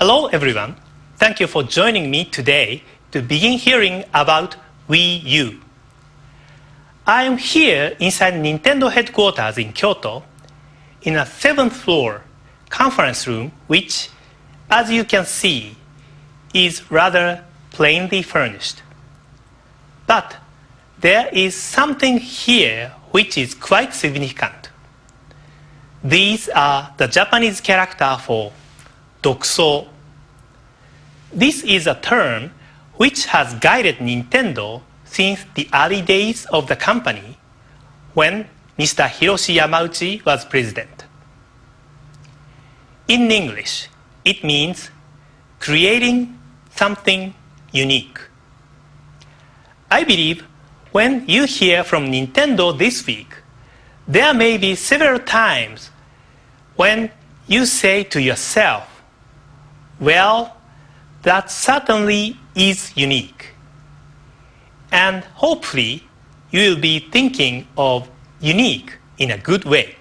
Hello everyone. Thank you for joining me today to begin hearing about Wii U. I am here inside Nintendo headquarters in Kyoto in a 7th floor conference room which, as you can see, is rather plainly furnished. But there is something here which is quite significant. These are the Japanese character for Dokuso. This is a term which has guided Nintendo since the early days of the company when Mr. Hiroshi Yamauchi was president. In English, it means creating something unique. I believe when you hear from Nintendo this week, there may be several times when you say to yourself, well, that certainly is unique. And hopefully, you will be thinking of unique in a good way.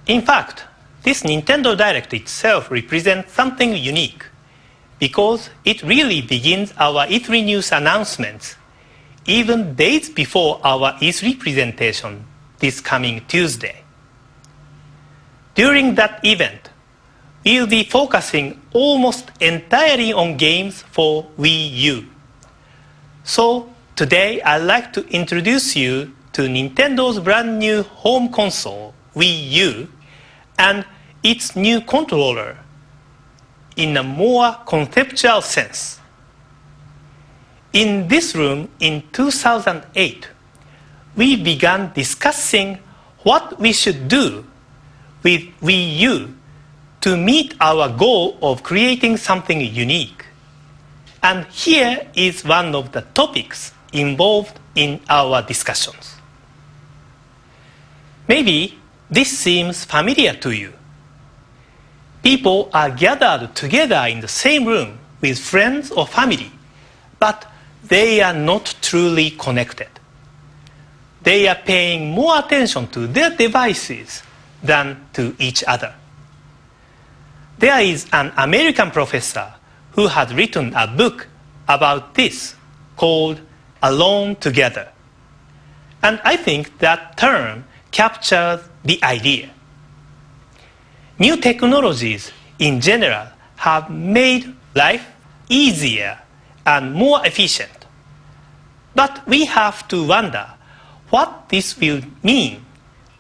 In fact, this Nintendo Direct itself represents something unique because it really begins our E3 news announcements even days before our E3 presentation this coming Tuesday. During that event, we will be focusing almost entirely on games for Wii U. So today I'd like to introduce you to Nintendo's brand new home console, Wii U, and its new controller in a more conceptual sense. In this room in 2008, we began discussing what we should do with Wii U to meet our goal of creating something unique. And here is one of the topics involved in our discussions. Maybe this seems familiar to you. People are gathered together in the same room with friends or family, but they are not truly connected. They are paying more attention to their devices than to each other. There is an American professor who has written a book about this called Alone Together. And I think that term captures the idea. New technologies in general have made life easier and more efficient. But we have to wonder what this will mean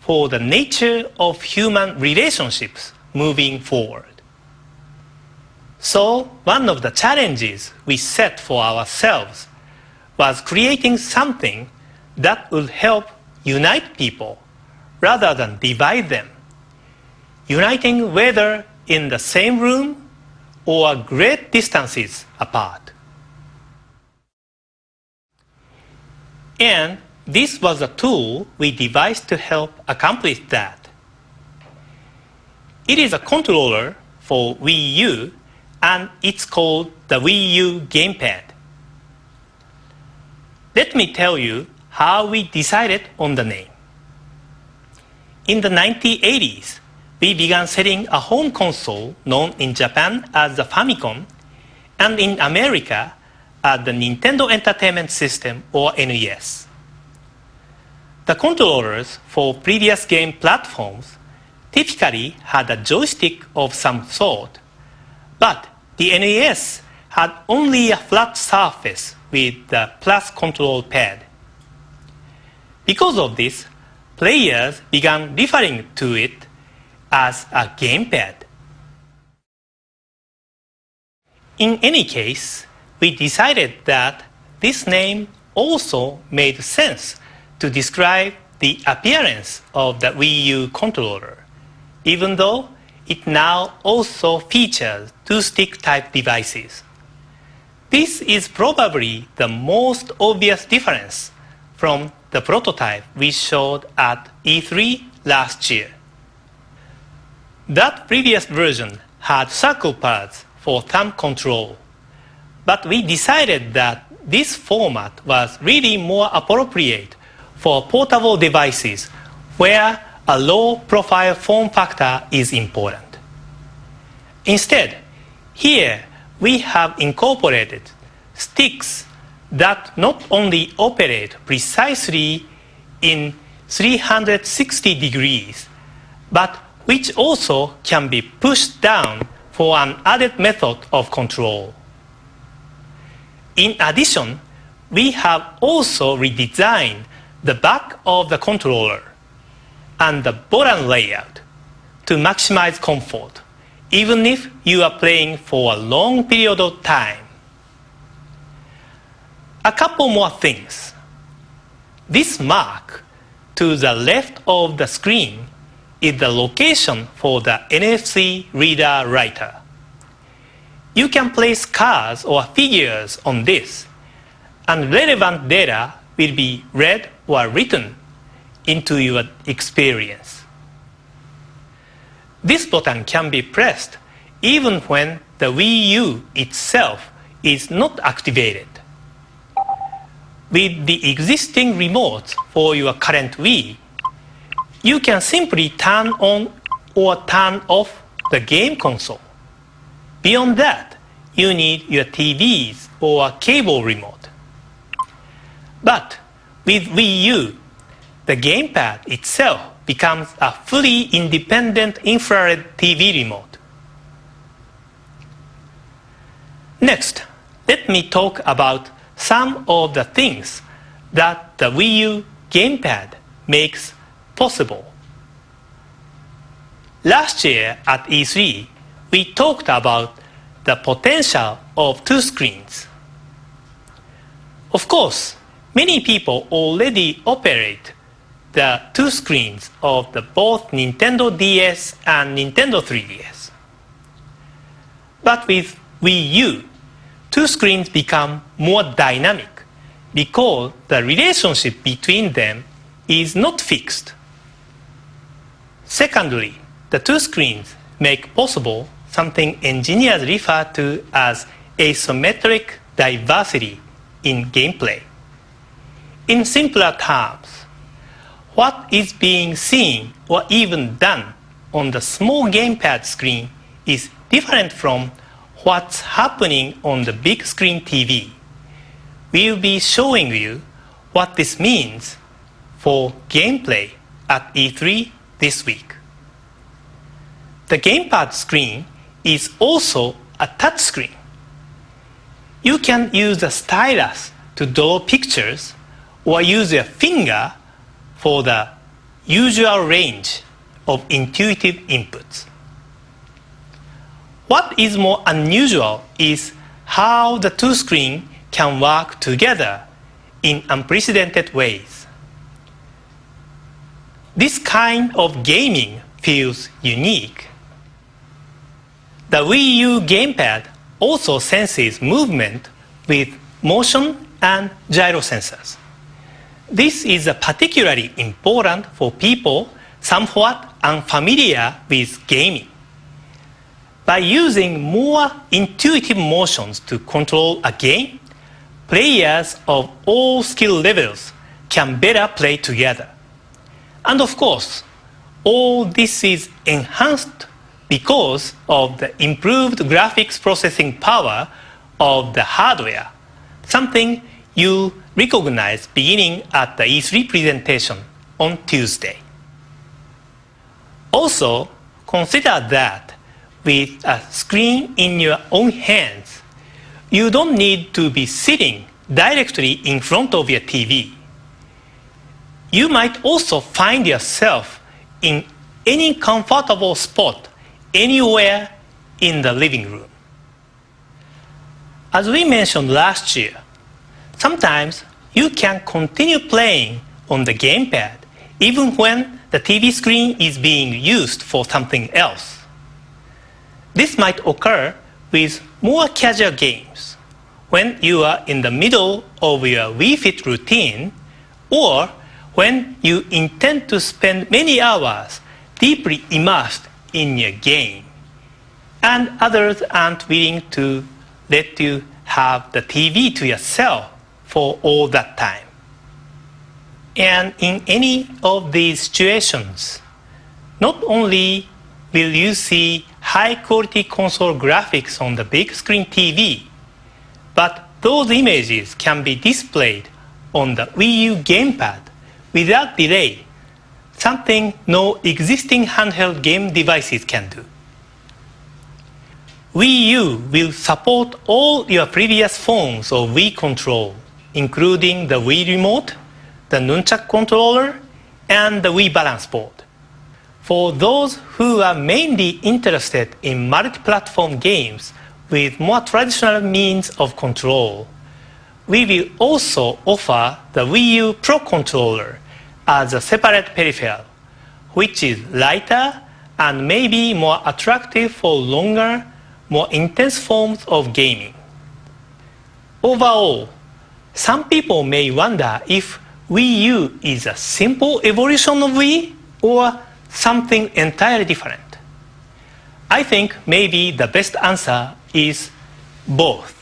for the nature of human relationships moving forward. So one of the challenges we set for ourselves was creating something that would help unite people rather than divide them, uniting whether in the same room or great distances apart. And this was a tool we devised to help accomplish that. It is a controller for Wii U, and it's called the Wii U Gamepad. Let me tell you how we decided on the name. In the 1980s, we began selling a home console known in Japan as the Famicom and in America as the Nintendo Entertainment System or NES. The controllers for previous game platforms typically had a joystick of some sort, but the NES had only a flat surface with the plus control pad. Because of this, players began referring to it as a gamepad. In any case, we decided that this name also made sense to describe the appearance of the Wii U controller, even though it now also features two-stick type devices. This is probably the most obvious difference from the prototype we showed at E3 last year. That previous version had circle pads for thumb control, but we decided that this format was really more appropriate for portable devices where a low-profile form factor is important. Instead, here we have incorporated sticks that not only operate precisely in 360 degrees, but which also can be pushed down for an added method of control. In addition, we have also redesigned the back of the controller and the button layout to maximize comfort, even if you are playing for a long period of time. A couple more things. This mark to the left of the screen is the location for the NFC reader writer. You can place cards or figures on this, and relevant data will be read or written into your experience. This button can be pressed even when the Wii U itself is not activated. With the existing remotes for your current Wii, you can simply turn on or turn off the game console. Beyond that, you need your TVs or cable remote. But with Wii U, the gamepad itself becomes a fully independent infrared TV remote. Next, let me talk about some of the things that the Wii U gamepad makes possible. Last year at E3, we talked about the potential of two screens. Of course, many people already operate the two screens of both Nintendo DS and Nintendo 3DS. But with Wii U, two screens become more dynamic because the relationship between them is not fixed. Secondly, the two screens make possible something engineers refer to as asymmetric diversity in gameplay. In simpler terms, what is being seen or even done on the small gamepad screen is different from what's happening on the big screen TV. We'll be showing you what this means for gameplay at E3 this week. The gamepad screen is also a touch screen. You can use a stylus to draw pictures or use your finger for the usual range of intuitive inputs. What is more unusual is how the two screens can work together in unprecedented ways. This kind of gaming feels unique. The Wii U gamepad also senses movement with motion and gyro sensors. This is particularly important for people somewhat unfamiliar with gaming. By using more intuitive motions to control a game, players of all skill levels can better play together. And of course, all this is enhanced because of the improved graphics processing power of the hardware, something you recognize beginning at the E3 presentation on Tuesday. Also, consider that with a screen in your own hands, you don't need to be sitting directly in front of your TV. You might also find yourself in any comfortable spot anywhere in the living room. As we mentioned last year, sometimes you can continue playing on the gamepad even when the TV screen is being used for something else. This might occur with more casual games, when you are in the middle of your Wii Fit routine, or when you intend to spend many hours deeply immersed in your game, and others aren't willing to let you have the TV to yourself for all that time. And in any of these situations, not only will you see high-quality console graphics on the big screen TV, but those images can be displayed on the Wii U gamepad without delay, something no existing handheld game devices can do. Wii U will support all your previous forms of Wii control, including the Wii Remote, the Nunchuk controller, and the Wii Balance Board. For those who are mainly interested in multi-platform games with more traditional means of control, we will also offer the Wii U Pro Controller as a separate peripheral, which is lighter and maybe more attractive for longer, more intense forms of gaming. Overall, some people may wonder if Wii U is a simple evolution of Wii or something entirely different. I think maybe the best answer is both.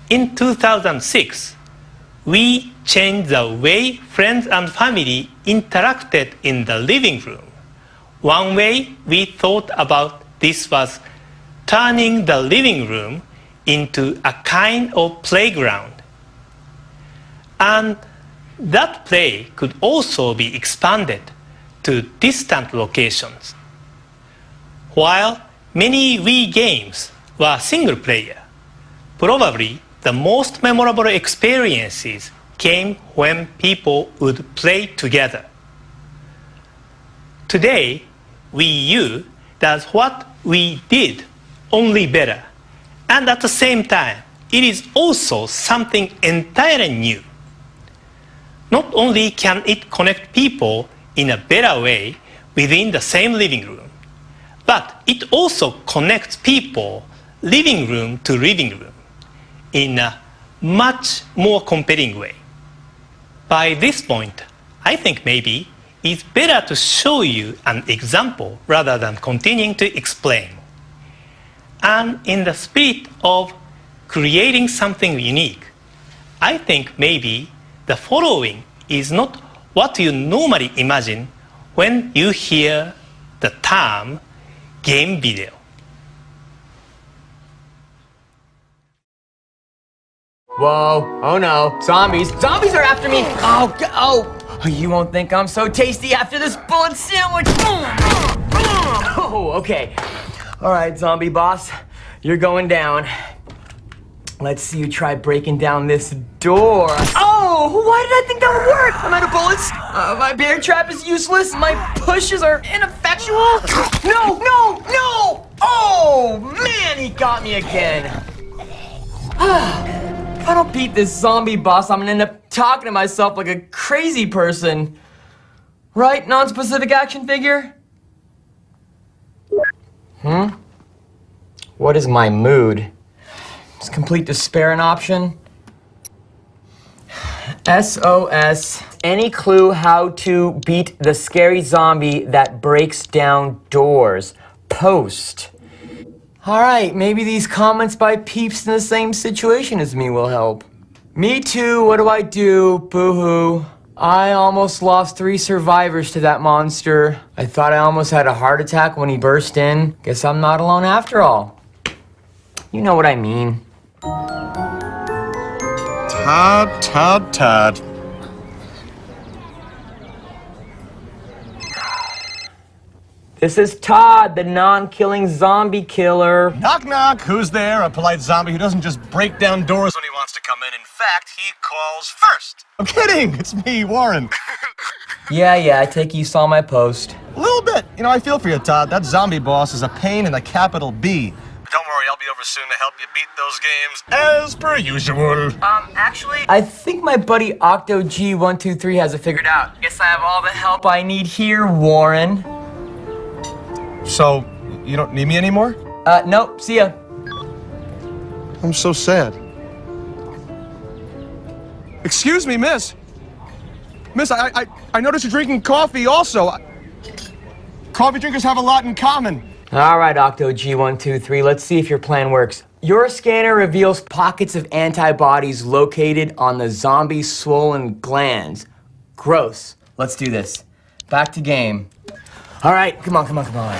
In 2006, we changed the way friends and family interacted in the living room. One way we thought about this was turning the living room into a kind of playground. And that play could also be expanded to distant locations. While many Wii games were single player, probably the most memorable experiences came when people would play together. Today, Wii U does what we did, only better. And at the same time, it is also something entirely new. Not only can it connect people in a better way within the same living room, but it also connects people living room to living room in a much more compelling way. By this point, I think maybe it's better to show you an example rather than continuing to explain. And in the spirit of creating something unique, I think maybe the following is not what you normally imagine when you hear the term game video. Whoa, oh no, zombies. Zombies are after me. Oh, you won't think I'm so tasty after this bullet sandwich. Oh, okay. All right, zombie boss, you're going down. Let's see you try breaking down this door. Oh, why did I think that would work? I'm out of bullets. My bear trap is useless. My pushes are ineffectual. No. Oh, man, he got me again. If I don't beat this zombie boss, I'm gonna end up talking to myself like a crazy person. Right, non-specific action figure? What is my mood? Is complete despair an option? SOS. Any clue how to beat the scary zombie that breaks down doors? Post. All right, maybe these comments by peeps in the same situation as me will help. Me too, what do I do? Boo-hoo. I almost lost 3 survivors to that monster. I thought I almost had a heart attack when he burst in. Guess I'm not alone after all. You know what I mean. Todd. This is Todd, the non-killing zombie killer. Knock, knock. Who's there? A polite zombie who doesn't just break down doors when he wants to come in. In fact, he calls first. I'm kidding. It's me, Warren. Yeah, I take it you saw my post. A little bit. You know, I feel for you, Todd. That zombie boss is a pain in the capital B. But don't worry, I'll be over soon to help you beat those games, as per usual. Actually, I think my buddy OctoG123 has it figured out. Guess I have all the help I need here, Warren. So, you don't need me anymore? Nope, see ya. I'm so sad. Excuse me, miss. Miss, I noticed you're drinking coffee also. Coffee drinkers have a lot in common. All right, OctoG123, let's see if your plan works. Your scanner reveals pockets of antibodies located on the zombie's swollen glands. Gross. Let's do this. Back to game. All right, come on.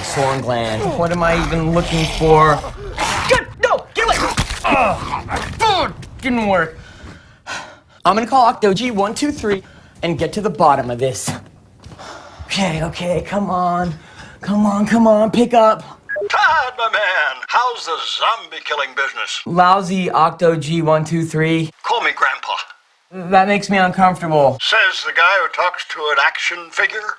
Swollen gland. What am I even looking for? Good, no, get away! Oh, didn't work. I'm gonna call Octoji123 and get to the bottom of this. Okay, come on, pick up. Todd, my man, how's the zombie killing business? Lousy Octoji123. Call me Grandpa. That makes me uncomfortable. Says the guy who talks to an action figure.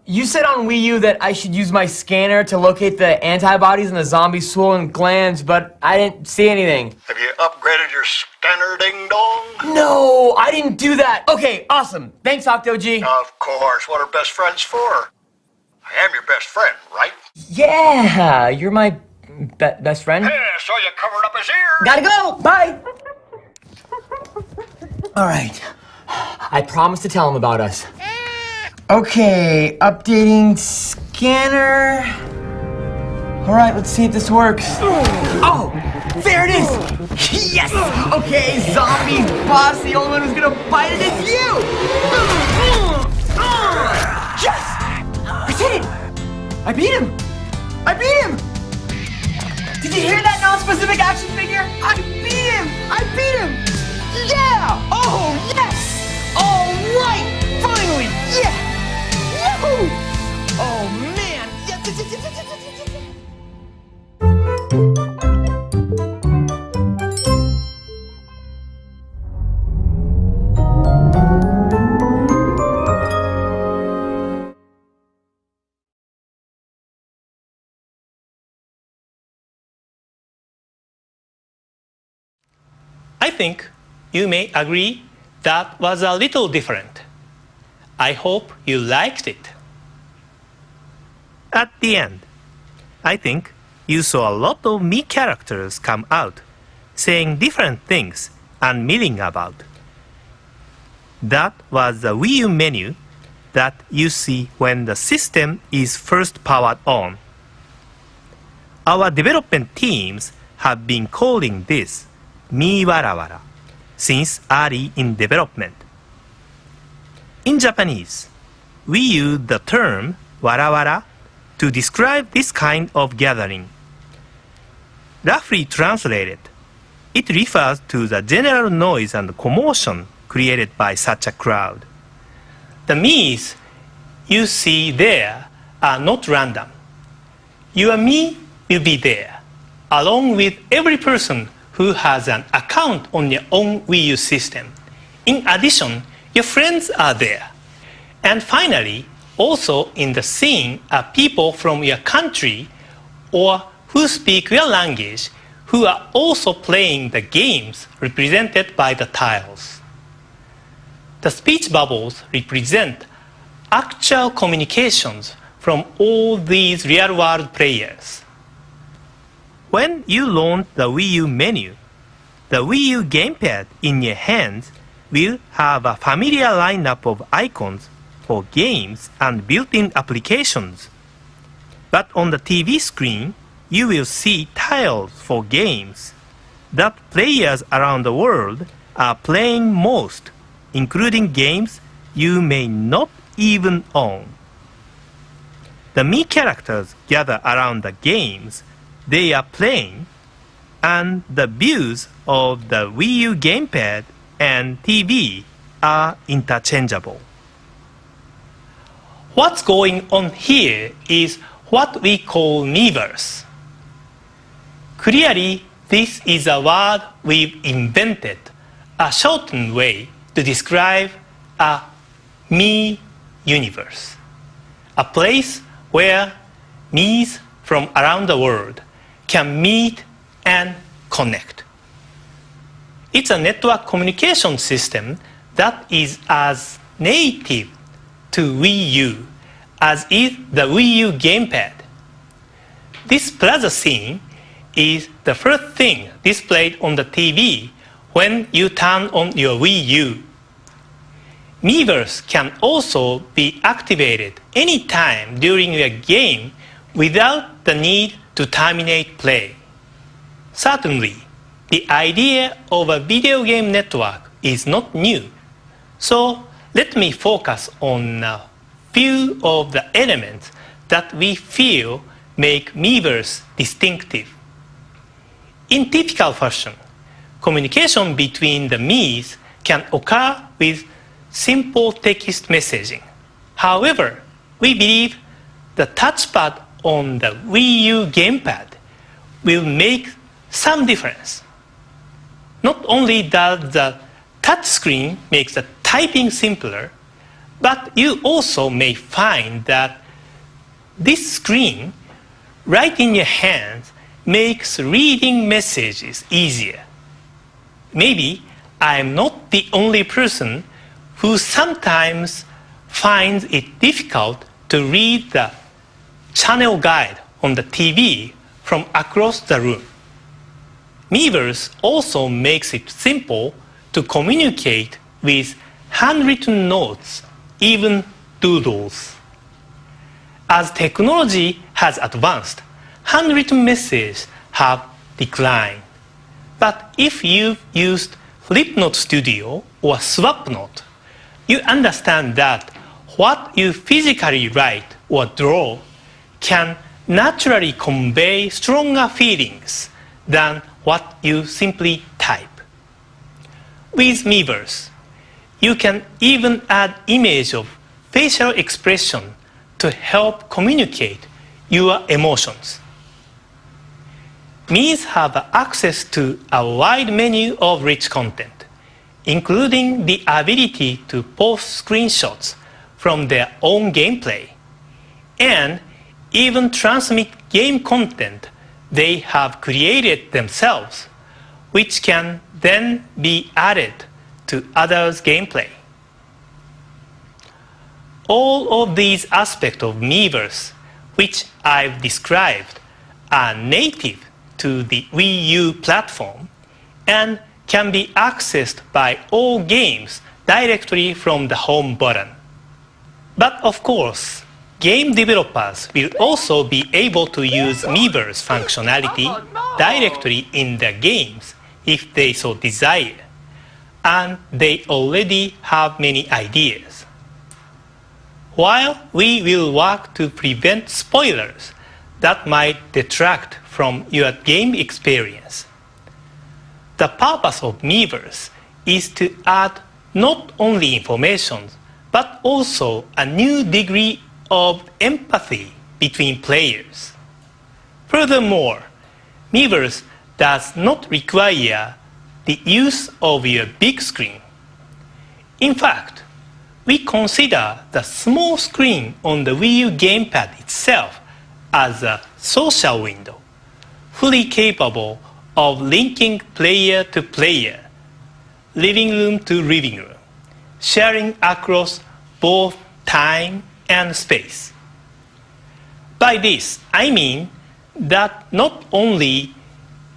You said on Wii U that I should use my scanner to locate the antibodies in the zombie swollen glands, but I didn't see anything. Have you upgraded your scanner, ding dong? No, I didn't do that. Okay, awesome. Thanks, Octoji. Of course, what are best friends for? I am your best friend, right? Yeah, you're my best friend. Yeah, so you covered up his ear. Gotta go. Bye. All right. I promised to tell him about us. Okay, updating scanner. All right, let's see if this works. Oh, there it is. Yes. Okay, zombie boss, the only one who's gonna bite it is you. Yes. I did it. I beat him. Did you hear that non-specific action figure? I beat him. Yeah. Oh, yes. All right. Finally. Yeah. Yahoo! Oh man! Yes. I think you may agree that was a little different. I hope you liked it. At the end, I think you saw a lot of me characters come out, saying different things and milling about. That was the Wii U menu that you see when the system is first powered on. Our development teams have been calling this Mi Wara Wara since early in development. In Japanese, we use the term wara wara to describe this kind of gathering. Roughly translated, it refers to the general noise and commotion created by such a crowd. The me's you see there are not random. Your me will be there, along with every person who has an account on your own Wii U system. In addition, your friends are there. And finally, also in the scene are people from your country or who speak your language who are also playing the games represented by the tiles. The speech bubbles represent actual communications from all these real-world players. When you launch the Wii U menu, the Wii U gamepad in your hands will have a familiar lineup of icons for games and built-in applications. But on the TV screen, you will see tiles for games that players around the world are playing most, including games you may not even own. The Mii characters gather around the games they are playing, and the views of the Wii U gamepad and TV are interchangeable. What's going on here is what we call Miiverse. Clearly, this is a word we've invented, a shortened way to describe a Mii universe, a place where Miis from around the world can meet and connect. It's a network communication system that is as native to Wii U as is the Wii U gamepad. This plaza scene is the first thing displayed on the TV when you turn on your Wii U. Miiverse can also be activated anytime during your game without the need to terminate play. Certainly, the idea of a video game network is not new. So let me focus on few of the elements that we feel make Miiverse distinctive. In typical fashion, communication between the Miis can occur with simple text messaging. However, we believe the touchpad on the Wii U gamepad will make some difference. Not only does the touchscreen make the typing simpler, but you also may find that this screen right in your hands makes reading messages easier. Maybe I'm not the only person who sometimes finds it difficult to read the channel guide on the TV from across the room. Miiverse also makes it simple to communicate with handwritten notes, even doodles. As technology has advanced, handwritten messages have declined. But if you've used Flipnote Studio or SwapNote, you understand that what you physically write or draw can naturally convey stronger feelings than what you simply type. With Miiverse, you can even add image of facial expression to help communicate your emotions. Miis have access to a wide menu of rich content, including the ability to post screenshots from their own gameplay, and even transmit game content they have created themselves, which can then be added to others' gameplay. All of these aspects of Miiverse, which I've described, are native to the Wii U platform and can be accessed by all games directly from the home button. But of course, game developers will also be able to use Miiverse functionality directly in their games if they so desire, and they already have many ideas. While we will work to prevent spoilers that might detract from your game experience, the purpose of Miiverse is to add not only information but also a new degree of empathy between players. Furthermore, Miiverse does not require the use of your big screen. In fact, we consider the small screen on the Wii U gamepad itself as a social window, fully capable of linking player to player, living room to living room, sharing across both time and space. By this, I mean that not only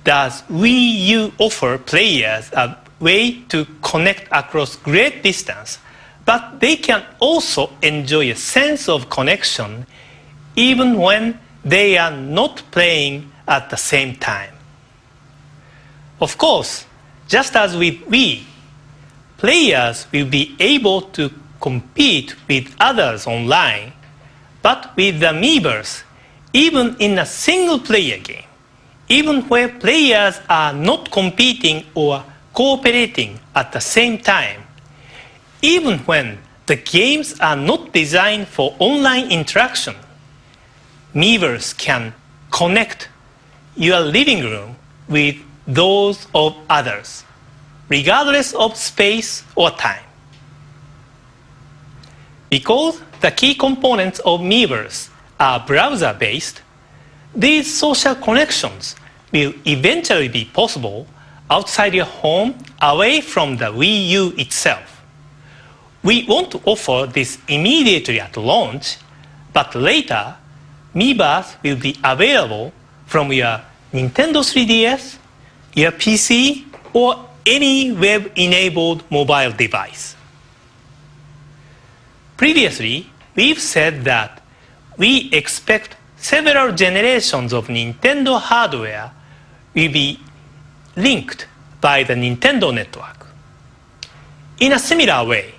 does Wii U offer players a way to connect across great distance, but they can also enjoy a sense of connection even when they are not playing at the same time. Of course, just as with Wii, players will be able to compete with others online, but with the Miiverse, even in a single-player game, even where players are not competing or cooperating at the same time, even when the games are not designed for online interaction, Miiverse can connect your living room with those of others, regardless of space or time. Because the key components of Miiverse are browser-based, these social connections will eventually be possible outside your home, away from the Wii U itself. We want to offer this immediately at launch, but later, Miiverse will be available from your Nintendo 3DS, your PC, or any web-enabled mobile device. Previously, we've said that we expect several generations of Nintendo hardware will be linked by the Nintendo network. In a similar way,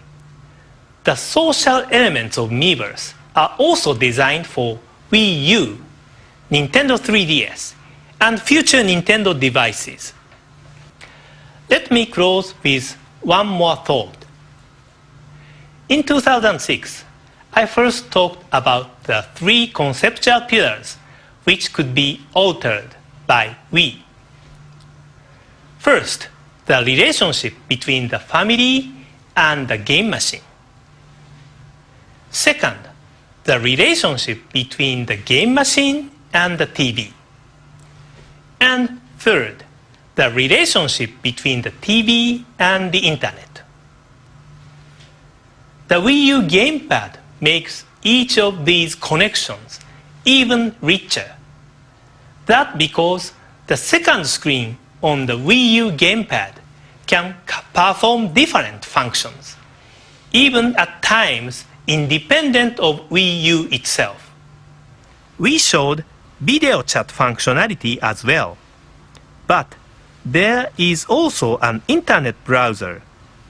the social elements of Miiverse are also designed for Wii U, Nintendo 3DS, and future Nintendo devices. Let me close with one more thought. In 2006, I first talked about the three conceptual pillars which could be altered by Wii. First, the relationship between the family and the game machine. Second, the relationship between the game machine and the TV. And third, the relationship between the TV and the internet. The Wii U gamepad makes each of these connections even richer. That's because the second screen on the Wii U gamepad can perform different functions, even at times independent of Wii U itself. We showed video chat functionality as well. But there is also an internet browser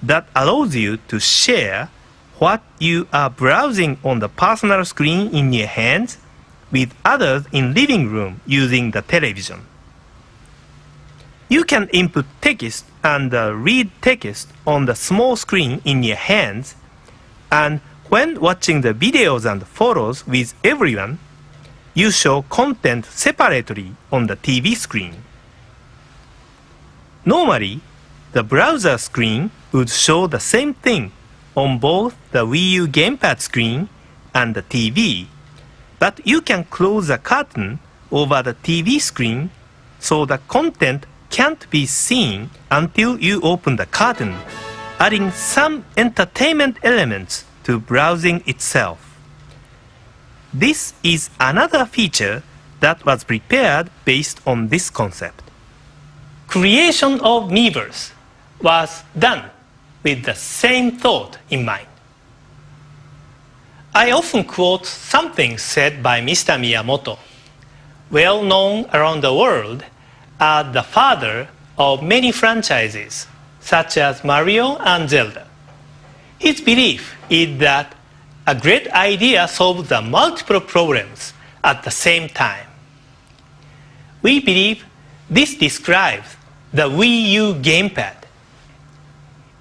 that allows you to share what you are browsing on the personal screen in your hands with others in living room using the television. You can input text and read text on the small screen in your hands, and when watching the videos and photos with everyone, you show content separately on the TV screen. Normally, the browser screen would show the same thing on both the Wii U gamepad screen and the TV, but you can close the curtain over the TV screen so the content can't be seen until you open the curtain, adding some entertainment elements to browsing itself. This is another feature that was prepared based on this concept. Creation of Miiverse was done with the same thought in mind. I often quote something said by Mr. Miyamoto, well known around the world as the father of many franchises, such as Mario and Zelda. His belief is that a great idea solves the multiple problems at the same time. We believe this describes the Wii U gamepad.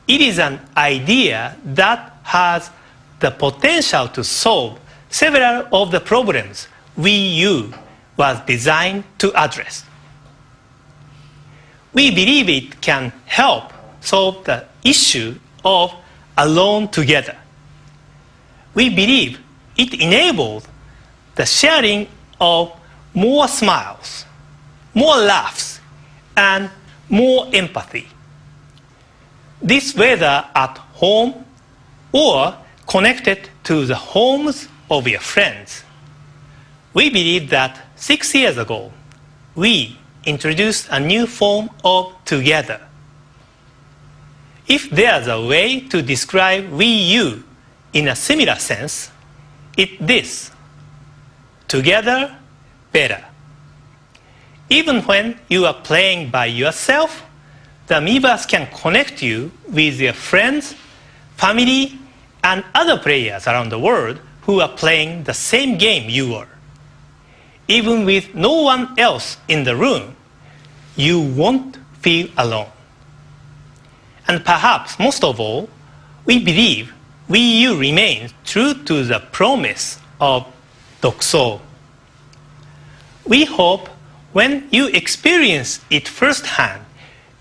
It is an idea that has the potential to solve several of the problems Wii U was designed to address. We believe it can help solve the issue of alone together. We believe it enables the sharing of more smiles, more laughs, and more empathy. This whether at home or connected to the homes of your friends. We believe that 6 years ago, we introduced a new form of together. If there's a way to describe Wii U in a similar sense, it's this: together, better. Even when you are playing by yourself, the Miiverse can connect you with your friends, family, and other players around the world who are playing the same game you are. Even with no one else in the room, you won't feel alone. And perhaps most of all, we believe Wii U remains true to the promise of Dokso. We hope when you experience it firsthand,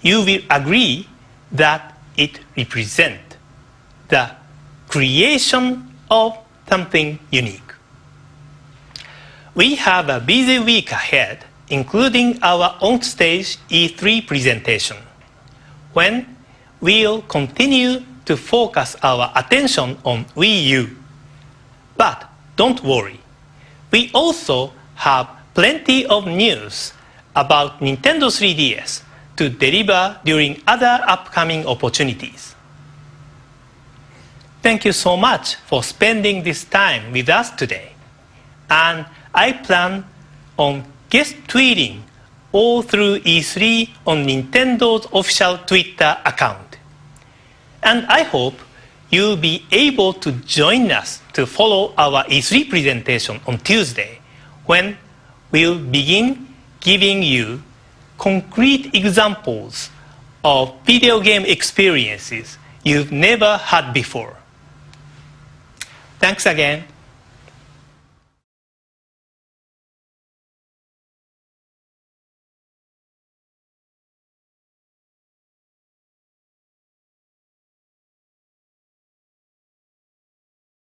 you will agree that it represents the creation of something unique. We have a busy week ahead, including our on-stage E3 presentation, when we'll continue to focus our attention on Wii U. But don't worry, we also have plenty of news about Nintendo 3DS to deliver during other upcoming opportunities. Thank you so much for spending this time with us today. And I plan on guest tweeting all through E3 on Nintendo's official Twitter account. And I hope you'll be able to join us to follow our E3 presentation on Tuesday, when we'll begin giving you concrete examples of video game experiences you've never had before. Thanks again.